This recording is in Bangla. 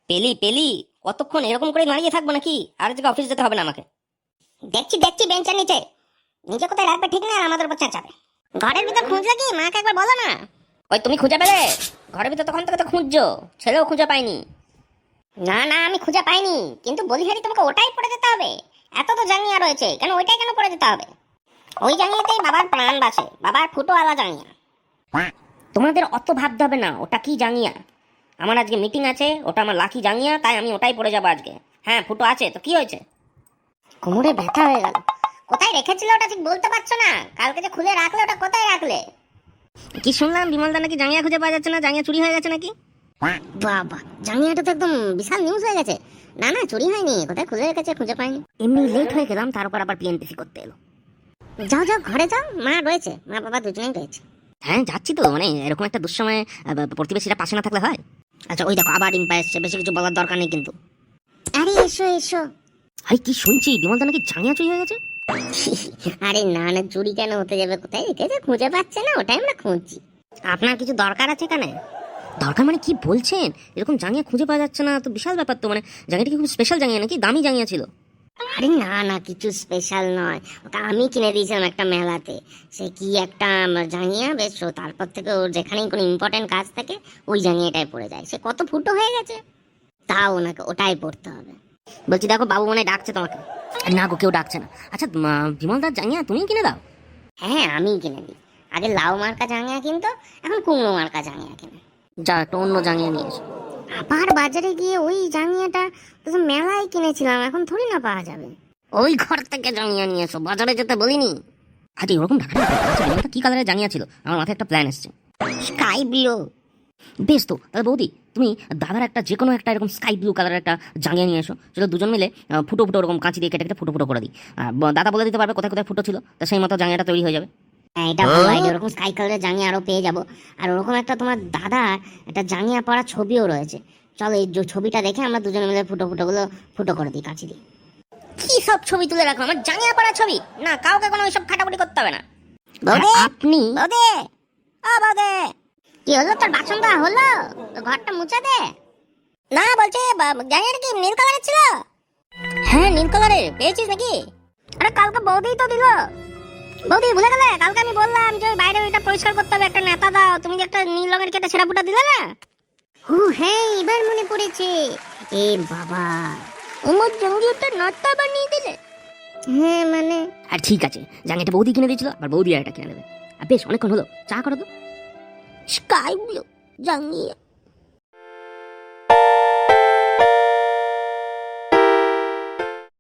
পেলি পেলি, কতক্ষণ এরকম করে দাঁড়িয়ে থাকবো নাকি? আর আজকে অফিস যেতে হবে না আমাকে। দেখছি দেখছি বেঞ্চের নিচে নিচে কোথায় রাখবে ঠিক না, আর আমাদের উপর চেঁচাবে। ঘরের ভিতর খুঁজলে কি মাকে একবার বলো না। ওই তুমি খুঁজে পেলে? ঘরের ভিতর তখন থেকে তো খুঁজছো, ছেলেও খুঁজে পাইনি। না না আমি খুঁজে পাইনি, কিন্তু বলিহারি তোমাকে ওটাই পড়ে যেতে হবে। এত তো জাঙ্গিয়া রয়েছে, কেন ওইটাই কেন পড়ে যেতে হবে? ওই জাঙ্গিয়াতেই বাবার প্রাণ বাঁচে, বাবার ফুটোওয়ালা জাঙ্গিয়া। তোমাদের অত ভাবতে হবে না ওটা কি জাঙ্গিয়া। আমার আজকে মিটিং আছে, ওটা আমার লাকি জাঙ্গিয়া, তাই আমি ওটাই পরে যাবো আজকে। হ্যাঁ ফুটো আছে তো কি হয়েছে? কোমরে ব্যথা হয়ে গেল। কোথায় রেখেছিলে ওটা ঠিক বলতে পারছো না? কালকে যে খুলে রাখলে ওটা কোথায় রাখলে? কি শুনলাম বিমলদা নাকি জাঙ্গিয়া খুঁজে পাওয়া যাচ্ছে না, জাঙ্গিয়া চুরি হয়ে গেছে নাকি? বাবা, জাঙ্গিয়াটা তো একদম বিশাল নিউজ হয়ে গেছে। না না চুরি হয়নি, কোথায় খুলে রেখেছে খুঁজে পাইনি। এমনি লেট হয়ে গেলাম, তার উপর আবার পিএনপিসি করতে এলো। যাও যাও ঘরে যাও, মা রয়েছে, মা বাবা দুজনেই রয়েছে। হ্যাঁ যাচ্ছি তো, মানে এরকম একটা দুঃসময়ে প্রতিবেশীরা পাশে না থাকলে হয়? আচ্ছা ওই দেখো আবার ইম্পা এসছে, বেশি কিছু বলার দরকার নেই কিন্তু। আরে এসো এসো। আরে কি শুনছি বিমলদা নাকি জাঙ্গিয়া চুরি হয়ে গেছে? আরে না না চুরি কেন হতে যাবে, কোথায় রেখেছে খুঁজে পাচ্ছে না, ওটাই আমরা খুঁজছি। আপনার কিছু দরকার আছে এখানে? দরকার মানে কি বলছেন? এরকম জাঙ্গিয়া খুঁজে পাওয়া যাচ্ছে না তো বিশাল ব্যাপার তো। মানে জাঙ্গিয়াটা কি খুব স্পেশাল জাঙ্গিয়া নাকি দামি জাঙ্গিয়া ছিল? আরে না না কিছু স্পেশাল নয়, ওটা আমি কিনে দিয়েছিলাম একটা মেলাতে। সে কি একটা জাঙ্গিয়া, বেশ ও তারপর থেকে ওর যেখানেই কোনো ইম্পর্টেন্ট কাজ থাকে ওই জাঙ্গিয়াটাই পড়ে যায়। সে কত ফুটো হয়ে গেছে, তাও ওনাকে ওটাই পড়তে হবে। বলছি দেখো বাবু মনে হয় ডাকছে তোমাকে। না গো কেউ ডাকছে না। আচ্ছা বিমলদার জাঙ্গিয়া তুমি কিনে দাও। হ্যাঁ আমিই কিনে দিই। আগে লাউ মার্কা জাঙ্গিয়া কিনতো, এখন কুমড়ো মার্কা জাঙ্গিয়া কিনে। যা একটা অন্য জাঙ্গিয়া নিয়ে এসো। আবার বাজারে গিয়ে ওই জাঙ্গিয়াটা তো মেলায় কিনেছিলাম, এখন থোড়ি না পাওয়া যাবে। ওই ঘর থেকে জাঙ্গিয়া নিয়ে এসো, বাজারে যেতে বলিনি। আচ্ছা ওরকম ঢাকা বিমলটা কি কালারের জাঙ্গিয়া ছিল? আমার মাথায় একটা প্ল্যান এসছে। Sky blue. বেশ তো তাহলে বৌদি তুমি দাদার একটা যে কোনো একটা এরকম স্কাই ব্লু কালারের একটা জাঙ্গিয়া নিয়ে এসো, সেটা দুজন মিলে ফুটো ফুটো ওরকম কাঁচি দিয়ে কেটে কেটে ফুটো ফুটো করে দিই। দাদা বলে দিতে পারবে কোথায় কোথায় ফুটো ছিল, তা সেই মতো জাঙ্গিয়াটা তৈরি হয়ে যাবে। হ্যাঁ এটা ভালো আইডিয়া, ওরকম স্কাই কালারের জাঙ্গিয়া আরো পেয়ে যাবো। আর ওরকম একটা তোমার দাদা একটা জাঙ্গিয়া পরা ছবিও রয়েছে। চলো এই ছবিটা দেখে আমরা দুজনে মিলে ফুটো ফুটো গুলো ফুটো করে দিই কাঁচি দিয়ে। কি সব ছবি তুলে রাখো, আমার জাঙ্গিয়া পরা ছবি? না কাউকে কোনো ওইসব খাটাখাটি করতে হবে না। বৌদি আপনি বৌদি ও বৌদি, কি হলো তোর বাসন ধোয়া হলো? তো ঘরটা মুছে দে। না বলছে জাঙ্গিয়াটা কি নীল কালারের ছিল? হ্যাঁ নীল কালারের, পেয়েছিস নাকি? আরে কালকে বৌদিই তো দিল। বৌদি ভুলে গেলে? কালকে আমি বললাম যে ওই বাইরে ওইটা পরিষ্কার করতে হবে, একটা নেতা দাও, তুমি যে একটা নীল রঙের কেটে ছেঁড়া ফুটা দিলে না। হ্যাঁ এবার মনে পড়েছে। এ বাবা, আমার জাঙ্গিয়াটা নাট্টা বানিয়ে দিলে। হ্যাঁ মানে আর ঠিক আছে, জাঙ্গিয়াটা বৌদি কিনে দিয়েছিল, আর বৌদি আর একটা কিনে দেবে। আর বেশ অনেকক্ষণ হলো, চা করো তো। Sky blue জাঙ্গিয়া।